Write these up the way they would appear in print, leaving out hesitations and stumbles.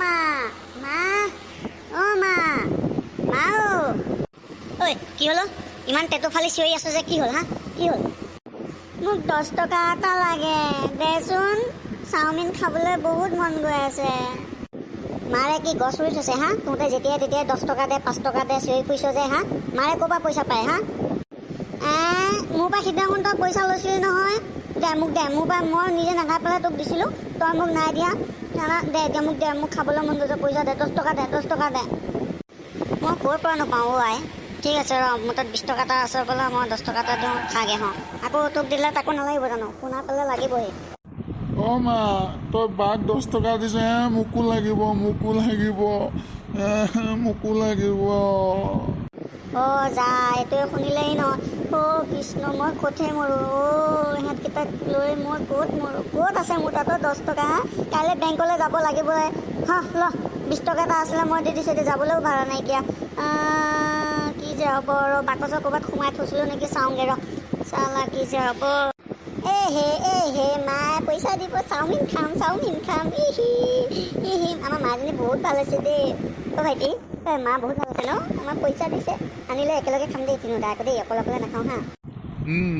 মা মা অ মা মা ঐ কি হলো ইমান টেটু ফালি চিঞৰি আছো যে কি হ'ল হা কি হ'ল মোক 10 টকা এটা লাগে দেচোন চাওমিন খাবলৈ বহুত মন গৈ আছে মাৰে কি গছ ৰুই থৈছে হা তহঁতে যেতিয়াই তেতিয়াই 10 টকা দে 5 টকা দে চিঞৰি ফুৰিছ যে হা মাৰে ক'ৰ পৰা পইচা পায় হা মোৰ পৰা সিদিনাখন তই পইচা লৈছিলি নহয় দে মোৰ পৰা মই নিজে নাখাই পেলাই তোক দিছিলোঁ তই মোক নাই দিয়া দে এতিয়া মোক খাবলৈ মন গৈছে পইচা দে 10 টকা দে 10 টকা দে মই ক'ৰ পৰা নাপাওঁ আই ঠিক আছে ৰ মোৰ তাত 20 টকা এটা আছে বোলে মই 10 টকা এটা দিওঁ খাগে হওঁ আকৌ তোক দিলে তাকো নালাগিব জানো শুনা পালে লাগিবহি অ মা তই বাক 10 টকা দিছে মোকো লাগিব যা এইটোৱে শুনিলেই ন কৃষ্ণ মই ক'তহে মৰোঁ ইহঁতকেইটাক লৈ মই ক'ত আছে মোৰ তাতো 10 টকা কাইলৈ বেংকলৈ যাব লাগিবই ল 20 টকা এটা আছিলে মই দি দিছোঁ এতিয়া যাবলৈও ভাড়া নাইকিয়া কি যে হ'ব ৰ বাকচৰ ক'ৰবাত সোমাই থৈছিলোঁ নেকি চাওঁগৈ ৰ চালা কি যে হ'ব হে মায়ে পইচা দিব চাওমিন খাম আমাৰ মাজনী বহুত ভাল আছে দেই ভাইটি মা বহুত ভাল আছে ন আমাক পইচা দিছে আনিলে একেলগে খাম দেই তিনিওটা আকৌ দেই অকলে নাখাওঁ হা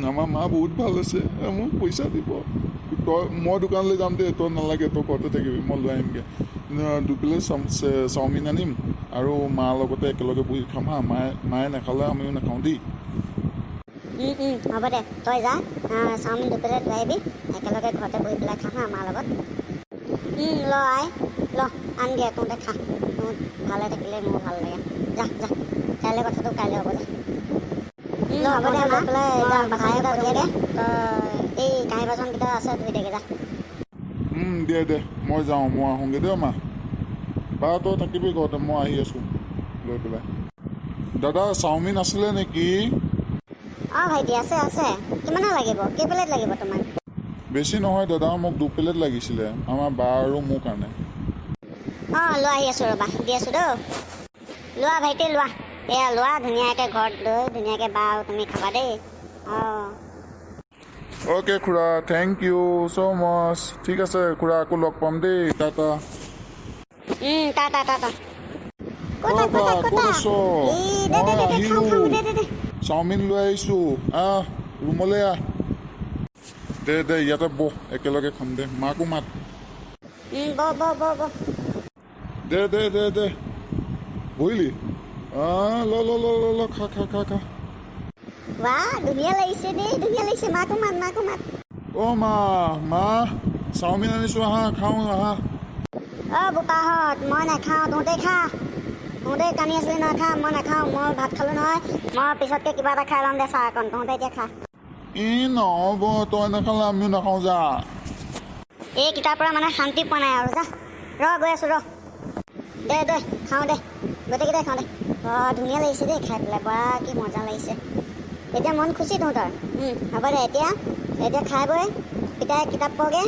আমাৰ মা বহুত ভাল আছে মোক পইচা দিব তই মই দোকানলৈ যাম দেই তই নালাগে তই ঘৰতে থাকিবি মই লৈ আহিমগৈ 2 প্লেট চাওমিন আনিম আৰু মাৰ লগতে একেলগে বহি খাম হা মায়ে নাখালে আমিও নাখাওঁ দেই হ'ব দে তই যা চাওমিন 2 প্লেট লৈ আহিবি একেলগে ঘৰতে বহি পেলাই খাম হা মাৰ লগত ল আনগে তহঁতে খা ভালে থাকিলে মোৰ ভাল লাগে যা কাইলৈ কথাটো কাইলৈ হ'ব যা হ'ব দে গৈ পেলাই ভাই এটা ধুই দে এই কাঁহী বাচনকেইটা আছে ধুই দেগে যা দে মই যাওঁ মই আহোঁগৈ দেই মা বা তই থাকিবি ঘৰতে মই আহি আছোঁ লৈ পেলাই দাদা চাওমিন আছিলে নেকি ভাইটি আছে কিমানে লাগিব কেই প্লেট লাগিব তোমাক বেছি নহয় দাদা মোক 2 প্লেট লাগিছিলে আমাৰ বা আৰু মোৰ কাৰণে লৈ আহি আছোঁ ৰ'বা দি আছোঁ দেই লোৱা ভাইটি লোৱা এয়া লোৱা ধুনীয়াকৈ ঘৰত লৈ ধুনীয়াকৈ বা তুমি খাবা দেই অ'কে খুৰা থেংক ইউ ছ' মাছ ঠিক আছে খুৰা আকৌ লগ পাম দেই টাটা চাওমিন লৈ আহিছোঁ ৰুমলৈ আহ দে ইয়াতে বহ একেলগে খাম দে মাকো মাত দে বহিলি ল খা ধুনীয়া লাগিছে মাকো মাত মা চাওমিন আনিছোঁ আহা খাওঁ আহা বোকাহঁত মই নাখাওঁ তহঁতে খা তহঁতে কানি আছিলি নহয় খা মই নাখাওঁ মই ভাত খালোঁ নহয় মই পিছতকৈ কিবা এটা খাই ল'ম দে চাহ অকণ তহঁতে এতিয়া খা নহ'ব তই নাখালে আমিও নাখাওঁ যা এই কিতাৰ পৰা মানে শান্তি পোৱা নাই আৰু যা গৈ আছোঁ দে খাওঁ দে গোটেইকেইটাই খাওঁ দে ধুনীয়া লাগিছে দেই খাই পেলাই কি মজা লাগিছে এতিয়া মন খুচি তহঁতৰ হ'ব দে এতিয়া খাই বৈ পিতাই কিতাপ পঢ়গে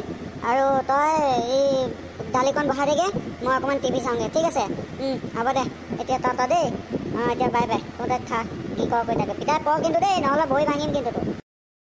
আৰু তই এই দালিকণ বহাই দেগে মই অকণমান টিভি চাওঁগৈ ঠিক আছে হ'ব দে এতিয়া তই দেই এতিয়া বাই তহঁতে খা কি কৰ কৈ থাকে পিতাই পঢ় কিন্তু দেই নহ'লে ভৰি ভাঙিম কিন্তু তোক